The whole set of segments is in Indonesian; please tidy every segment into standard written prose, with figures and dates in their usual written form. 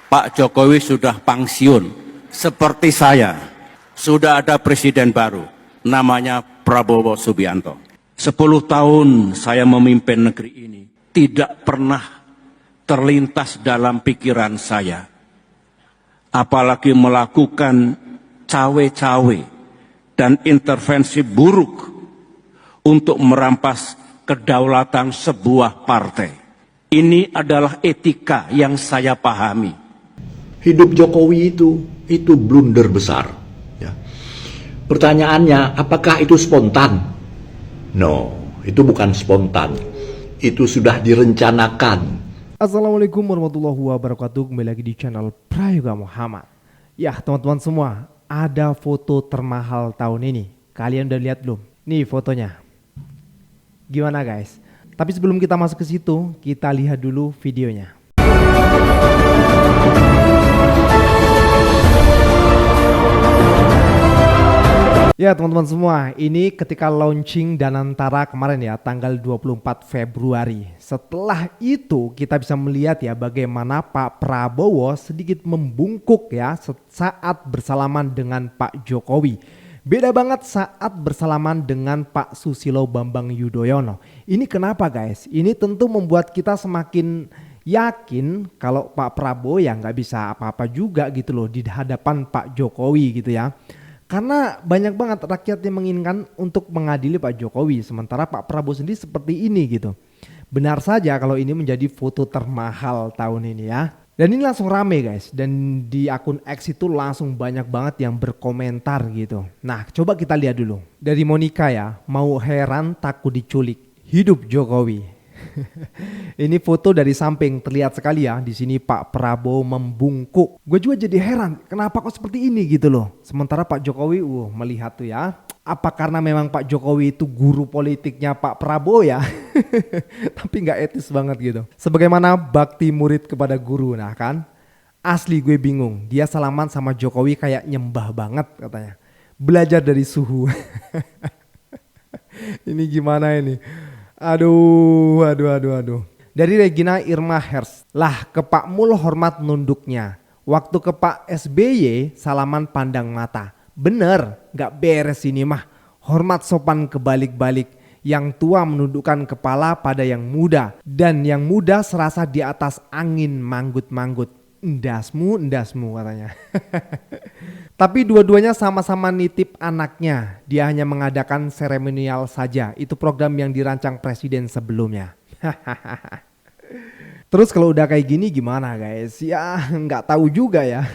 Pak Jokowi sudah pensiun, seperti saya. Sudah ada presiden baru, namanya Prabowo Subianto. 10 tahun saya memimpin negeri ini, tidak pernah terlintas dalam pikiran saya. Apalagi melakukan cawe-cawe dan intervensi buruk untuk merampas kedaulatan sebuah partai. Ini adalah etika yang saya pahami. Hidup Jokowi itu blunder besar. Ya. Pertanyaannya, apakah itu spontan? No, itu bukan spontan. Itu sudah direncanakan. Assalamualaikum warahmatullahi wabarakatuh. Kembali lagi di channel Prayoga Muhammad. Ya teman-teman semua, ada foto termahal tahun ini. Kalian udah lihat belum? Nih fotonya. Gimana guys? Tapi sebelum kita masuk ke situ, kita lihat dulu videonya. Ya teman-teman semua, ini ketika launching Danantara kemarin ya, tanggal 24 Februari. Setelah itu kita bisa melihat ya bagaimana Pak Prabowo sedikit membungkuk ya saat bersalaman dengan Pak Jokowi. Beda banget saat bersalaman dengan Pak Susilo Bambang Yudhoyono. Ini kenapa guys? Ini tentu membuat kita semakin yakin kalau Pak Prabowo ya nggak bisa apa-apa juga gitu loh di hadapan Pak Jokowi gitu ya. Karena banyak banget rakyat yang menginginkan untuk mengadili Pak Jokowi. Sementara Pak Prabowo sendiri seperti ini gitu. Benar saja kalau ini menjadi foto termahal tahun ini ya. Dan ini langsung rame guys. Dan di akun X itu langsung banyak banget yang berkomentar gitu. Nah coba kita lihat dulu. Dari Monica ya. Mau heran takut diculik. Hidup Jokowi. Ini foto dari samping terlihat sekali ya. Di sini Pak Prabowo membungkuk. Gue juga jadi heran kenapa kok seperti ini gitu loh. Sementara Pak Jokowi melihat tuh ya. Apa karena memang Pak Jokowi itu guru politiknya Pak Prabowo ya? Tapi nggak etis banget gitu. Sebagaimana bakti murid kepada guru, nah kan? Asli gue bingung. Dia salaman sama Jokowi kayak nyembah banget katanya. Belajar dari suhu. Ini gimana ini? Aduh. Dari Regina Irma Hers. Lah ke Pak Mul hormat nunduknya. Waktu ke Pak SBY salaman pandang mata. Bener, gak beres ini mah. Hormat sopan kebalik-balik. Yang tua menundukkan kepala pada yang muda. Dan yang muda serasa di atas angin manggut-manggut. Endasmu katanya. Tapi dua-duanya sama-sama nitip anaknya. Dia hanya mengadakan seremonial saja. Itu program yang dirancang presiden sebelumnya. Terus kalau udah kayak gini gimana guys? Ya nggak tahu juga ya.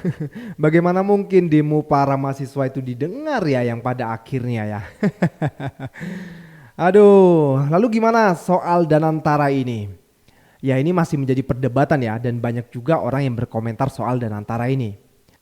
Bagaimana mungkin demo para mahasiswa itu didengar ya yang pada akhirnya ya. Aduh, lalu gimana soal Danantara ini? Ya ini masih menjadi perdebatan ya, dan banyak juga orang yang berkomentar soal Danantara ini.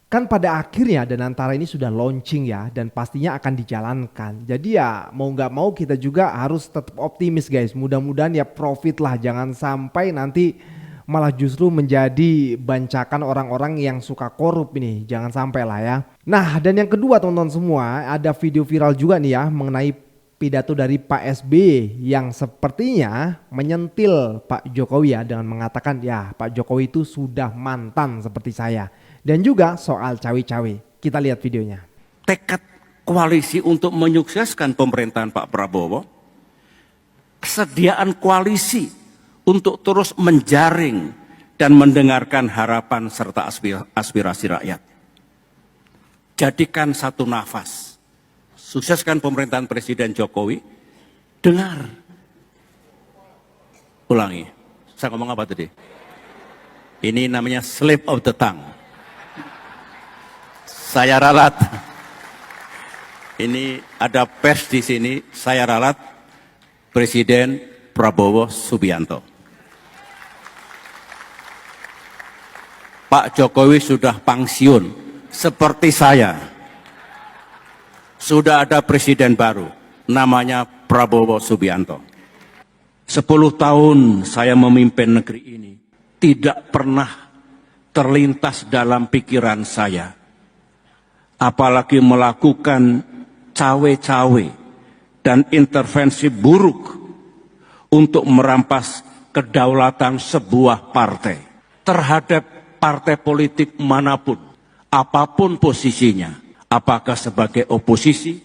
Kan pada akhirnya Danantara ini sudah launching ya, dan pastinya akan dijalankan. Jadi ya mau nggak mau kita juga harus tetap optimis guys. Mudah-mudahan ya profit lah, jangan sampai nanti malah justru menjadi bancakan orang-orang yang suka korup ini. Jangan sampai lah ya. Nah dan yang kedua teman-teman semua, ada video viral juga nih ya mengenai pidato dari Pak SBY yang sepertinya menyentil Pak Jokowi ya dengan mengatakan ya Pak Jokowi itu sudah mantan seperti saya. Dan juga soal cawe-cawe. Kita lihat videonya. Tekad koalisi untuk menyukseskan pemerintahan Pak Prabowo, kesediaan koalisi untuk terus menjaring dan mendengarkan harapan serta aspirasi rakyat. Jadikan satu nafas. Sukseskan pemerintahan Presiden Jokowi. Dengar. Ulangi. Saya ngomong apa tadi? Ini namanya slip of the tongue. Saya ralat. Ini ada pers di sini. Saya ralat Presiden Prabowo Subianto. Pak Jokowi sudah pensiun, seperti saya. Sudah ada presiden baru, namanya Prabowo Subianto. 10 tahun saya memimpin negeri ini, tidak pernah terlintas dalam pikiran saya. Apalagi melakukan cawe-cawe dan intervensi buruk untuk merampas kedaulatan sebuah partai. Terhadap partai politik manapun, apapun posisinya, apakah sebagai oposisi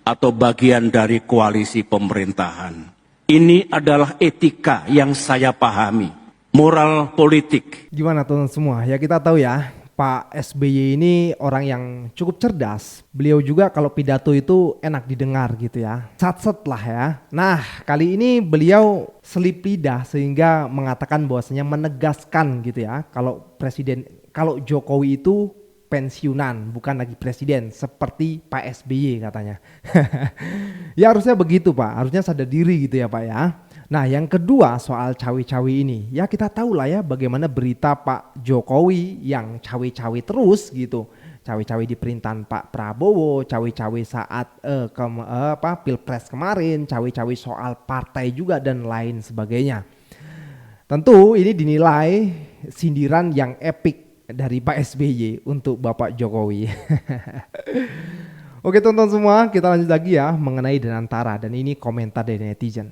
atau bagian dari koalisi pemerintahan. Ini adalah etika yang saya pahami, moral politik. Gimana teman semua? Ya kita tahu ya, Pak SBY ini orang yang cukup cerdas. Beliau juga kalau pidato itu enak didengar gitu ya. Sat-set lah ya. Nah, kali ini beliau selip lidah sehingga mengatakan bahwasanya menegaskan gitu ya. Kalau Jokowi itu pensiunan, bukan lagi presiden seperti Pak SBY katanya. Ya harusnya begitu Pak, harusnya sadar diri gitu ya Pak ya. Nah yang kedua soal cawe-cawe ini, ya kita tahu lah ya bagaimana berita Pak Jokowi yang cawe-cawe terus gitu. Cawe-cawe di perintahan Pak Prabowo, cawe-cawe saat Pilpres kemarin, cawe-cawe soal partai juga dan lain sebagainya. Tentu ini dinilai sindiran yang epik dari Pak SBY untuk Bapak Jokowi. Oke teman-teman semua, kita lanjut lagi ya mengenai Danantara, dan ini komentar dari netizen.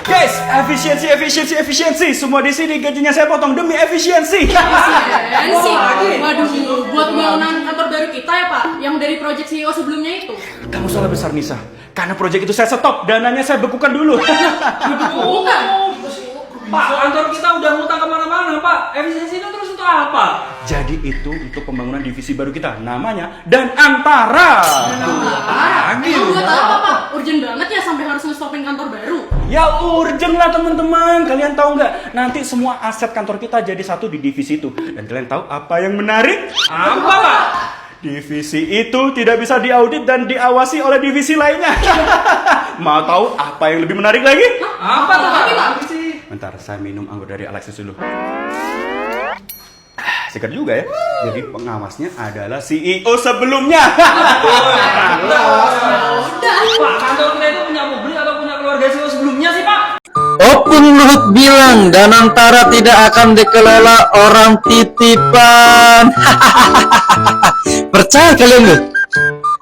Guys, efisiensi. Semua di sini gajinya saya potong demi efisiensi. Efisiensi? Waduh, buat pembangunan kantor baru kita ya Pak, yang dari proyek CEO sebelumnya itu. Kamu salah besar Nisa. Karena proyek itu saya stop, dananya saya bekukan dulu. Bukan. Pak, kantor kita udah ngutang kemana-mana Pak. Efisiensi itu terus untuk apa? Jadi itu untuk pembangunan divisi baru kita, namanya Danantara. Emang buat apa Pak? Urgent banget ya sampai harus nge-stopin kantor baru. Ya urgent lah teman-teman. Kalian tahu nggak? Nanti semua aset kantor kita jadi satu di divisi itu. Dan kalian tahu apa yang menarik? Apa Pak? Divisi itu tidak bisa diaudit dan diawasi oleh divisi lainnya. Mau tahu apa yang lebih menarik lagi? Apa tuh Pak? Bentar, saya minum anggur dari Alexis dulu. Segar juga ya. Jadi pengawasnya adalah CEO sebelumnya. Pak, kantor kita itu punya publik atau punya keluarga CEO sebelumnya sih Pak? Opung Luhut bilang Danantara tidak akan dikelola orang titipan. Percaya kalian gak?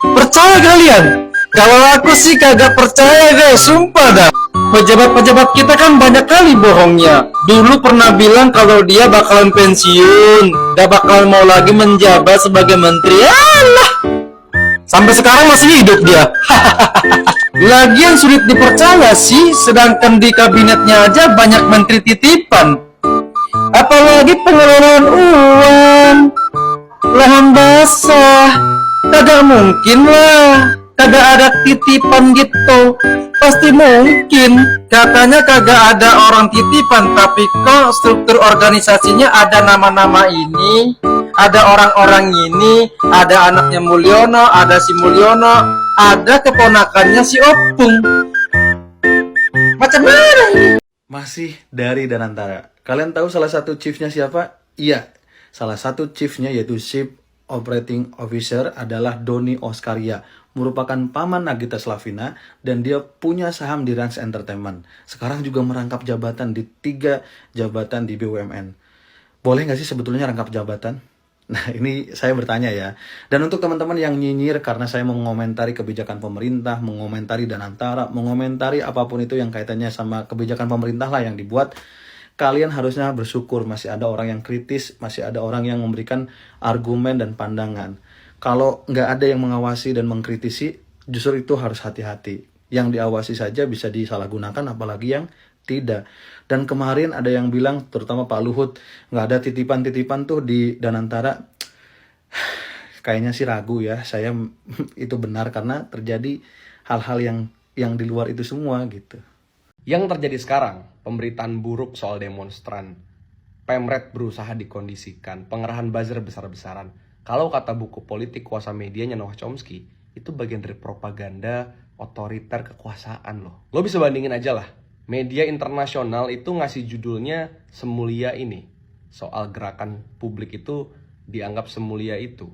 Percaya kalian? Kalau aku sih kagak percaya guys, sumpah dah. Pejabat-pejabat kita kan banyak kali bohongnya. Dulu pernah bilang kalau dia bakalan pensiun, gak bakalan mau lagi menjabat sebagai menteri. Alah, sampai sekarang masih hidup dia. Lagian sulit dipercaya sih, sedangkan di kabinetnya aja banyak menteri titipan. Apalagi pengelolaan uang, lahan basah, kagak mungkin lah. Kagak ada titipan gitu. Pasti mungkin. Katanya kagak ada orang titipan, tapi kok struktur organisasinya ada nama-nama ini, ada orang-orang ini, ada anaknya Mulyono, ada si Mulyono, ada keponakannya si Opung. Macam mana ini? Masih dari Danantara. Kalian tahu salah satu chiefnya siapa? Iya, salah satu chiefnya yaitu Chief Operating Officer adalah Doni Oskaria, merupakan paman Nagita Slavina, dan dia punya saham di Rans Entertainment. Sekarang juga merangkap jabatan di 3 jabatan di BUMN. Boleh nggak sih sebetulnya rangkap jabatan? Nah ini saya bertanya ya. Dan untuk teman-teman yang nyinyir karena saya mengomentari kebijakan pemerintah, mengomentari Danantara, mengomentari apapun itu yang kaitannya sama kebijakan pemerintah lah yang dibuat, kalian harusnya bersyukur masih ada orang yang kritis, masih ada orang yang memberikan argumen dan pandangan. Kalau nggak ada yang mengawasi dan mengkritisi, justru itu harus hati-hati. Yang diawasi saja bisa disalahgunakan, apalagi yang tidak. Dan kemarin ada yang bilang, terutama Pak Luhut, nggak ada titipan-titipan tuh di Danantara. Kayaknya sih ragu ya, saya itu benar karena terjadi hal-hal yang di luar itu semua gitu. Yang terjadi sekarang, pemberitaan buruk soal demonstran, Pemret berusaha dikondisikan, pengerahan buzzer besar-besaran. Kalau kata buku politik kuasa medianya Noah Chomsky, itu bagian dari propaganda otoriter kekuasaan loh. Lo bisa bandingin aja lah, media internasional itu ngasih judulnya semulia ini. Soal gerakan publik itu dianggap semulia itu.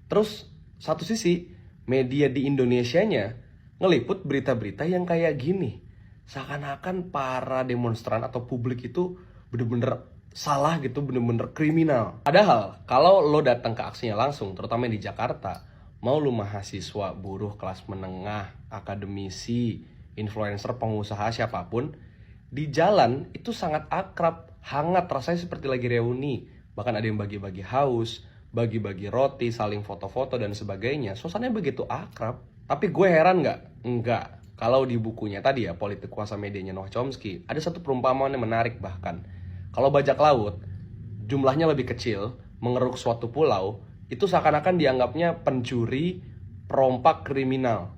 Terus satu sisi, media di Indonesianya ngeliput berita-berita yang kayak gini. Seakan-akan para demonstran atau publik itu bener-bener salah gitu, bener-bener kriminal. Padahal kalau lo datang ke aksinya langsung, terutama di Jakarta, mau lo mahasiswa, buruh, kelas menengah, akademisi, influencer, pengusaha, siapapun, di jalan itu sangat akrab, hangat, rasanya seperti lagi reuni. Bahkan ada yang bagi-bagi haus, bagi-bagi roti, saling foto-foto dan sebagainya. Suasananya begitu akrab. Tapi gue heran nggak? Enggak. Kalau di bukunya tadi ya, Politik Kuasa Medianya Noah Chomsky, ada satu perumpamaan yang menarik bahkan. Kalau bajak laut, jumlahnya lebih kecil, mengeruk suatu pulau, itu seakan-akan dianggapnya pencuri, perompak, kriminal.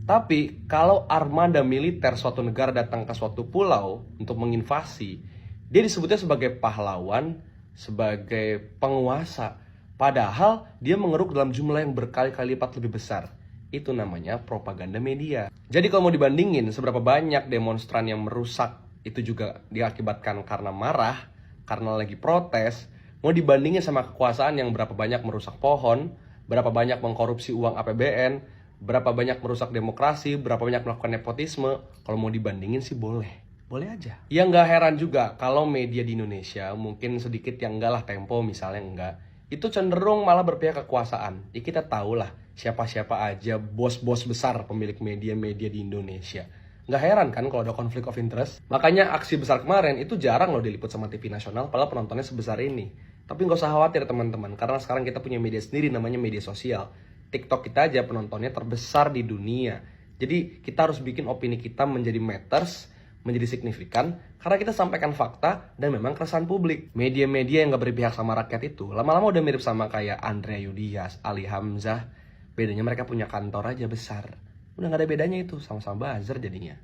Tapi kalau armada militer suatu negara datang ke suatu pulau untuk menginvasi, dia disebutnya sebagai pahlawan, sebagai penguasa. Padahal dia mengeruk dalam jumlah yang berkali-kali lipat lebih besar. Itu namanya propaganda media. Jadi kalau mau dibandingin seberapa banyak demonstran yang merusak itu juga diakibatkan karena marah, karena lagi protes, mau dibandingin sama kekuasaan yang berapa banyak merusak pohon, berapa banyak mengkorupsi uang APBN, berapa banyak merusak demokrasi, berapa banyak melakukan nepotisme, kalau mau dibandingin sih boleh. Boleh aja. Ya nggak heran juga kalau media di Indonesia mungkin sedikit yang enggak lah, Tempo misalnya enggak, itu cenderung malah berpihak kekuasaan. Ya kita tahu lah siapa-siapa aja bos-bos besar pemilik media-media di Indonesia. Nggak heran kan kalau ada konflik of interest. Makanya aksi besar kemarin itu jarang loh diliput sama TV nasional, padahal penontonnya sebesar ini. Tapi nggak usah khawatir teman-teman, karena sekarang kita punya media sendiri namanya media sosial. TikTok kita aja penontonnya terbesar di dunia. Jadi kita harus bikin opini kita menjadi matters, menjadi signifikan, karena kita sampaikan fakta dan memang keresahan publik. Media-media yang gak berpihak sama rakyat itu lama-lama udah mirip sama kayak Andrea Yudias, Ali Hamzah. Bedanya mereka punya kantor aja besar. Udah gak ada bedanya itu, sama-sama buzzer jadinya.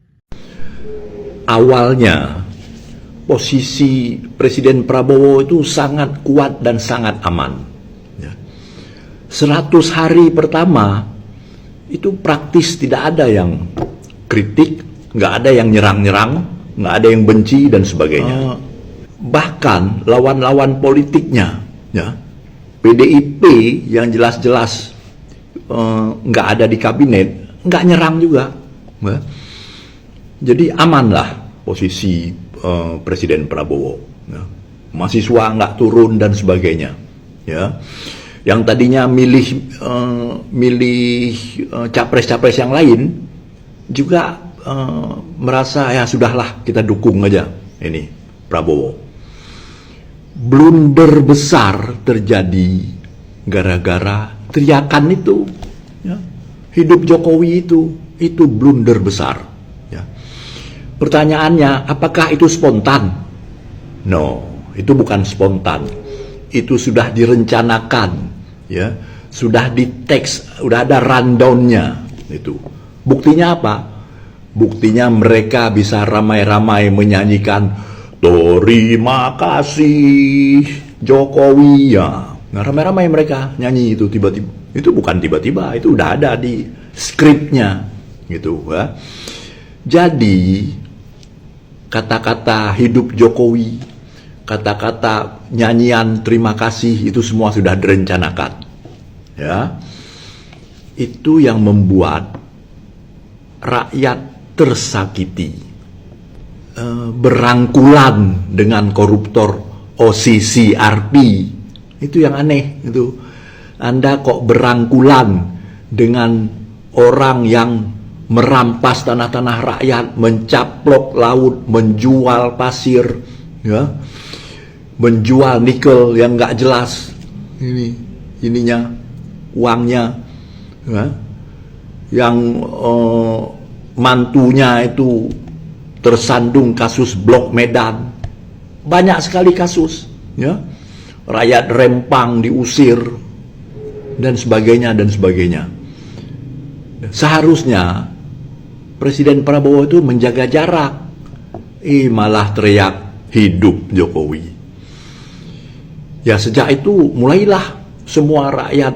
Awalnya posisi Presiden Prabowo itu sangat kuat dan sangat aman. 100 hari pertama itu praktis tidak ada yang kritik, nggak ada yang nyerang-nyerang, nggak ada yang benci dan sebagainya. Bahkan lawan-lawan politiknya, ya, PDIP yang jelas-jelas nggak ada di kabinet, nggak nyerang juga. Ya. Jadi amanlah posisi Presiden Prabowo. Ya. Mahasiswa nggak turun dan sebagainya. Ya. Yang tadinya milih capres-capres yang lain juga merasa ya sudahlah kita dukung aja ini Prabowo. Blunder besar terjadi gara-gara teriakan itu, ya. Hidup Jokowi itu blunder besar, ya. Pertanyaannya, apakah itu spontan? No, itu bukan spontan. Itu sudah direncanakan, ya, sudah diteks, sudah ada rundown-nya itu. Buktinya apa? Buktinya mereka bisa ramai-ramai menyanyikan terima kasih Jokowi, ya. Nah, ramai-ramai mereka nyanyi itu tiba-tiba. Itu bukan tiba-tiba, itu udah ada di skripnya, gitu, ya. Jadi kata-kata hidup Jokowi, kata-kata nyanyian terima kasih itu semua sudah direncanakan, ya. Itu yang membuat rakyat tersakiti, berangkulan dengan koruptor OCCRP. Itu yang aneh itu. Anda kok berangkulan dengan orang yang merampas tanah-tanah rakyat, mencaplok laut, menjual pasir, ya, menjual nikel yang nggak jelas, ininya uangnya, ya, yang mantunya itu tersandung kasus Blok Medan, banyak sekali kasus, ya, rakyat Rempang diusir dan sebagainya dan sebagainya. Seharusnya Presiden Prabowo itu menjaga jarak, malah teriak hidup Jokowi. Ya sejak itu mulailah semua rakyat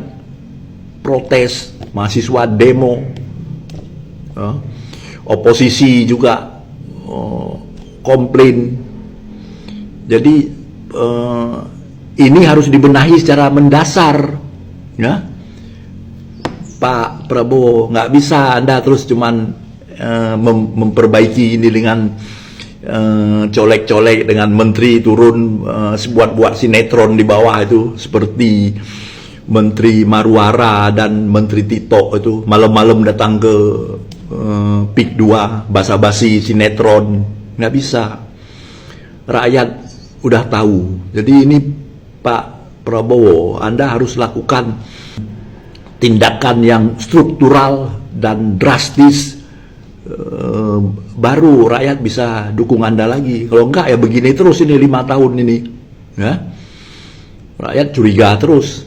protes, mahasiswa demo, oposisi juga komplain. Jadi ini harus dibenahi secara mendasar, ya. Pak Prabowo, nggak bisa Anda terus cuman memperbaiki ini dengan colek-colek dengan menteri turun buat sinetron di bawah itu, seperti Menteri Marwara dan Menteri Tito itu malam-malam datang ke PIK 2 basa-basi sinetron. Nggak bisa. Rakyat udah tahu. Jadi ini Pak Prabowo, Anda harus lakukan tindakan yang struktural dan drastis, baru rakyat bisa dukung Anda lagi. Kalau enggak ya begini terus ini 5 tahun ini, ya. Rakyat curiga terus,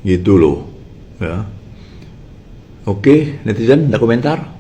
gitu loh, ya. Oke, netizen, ada komentar?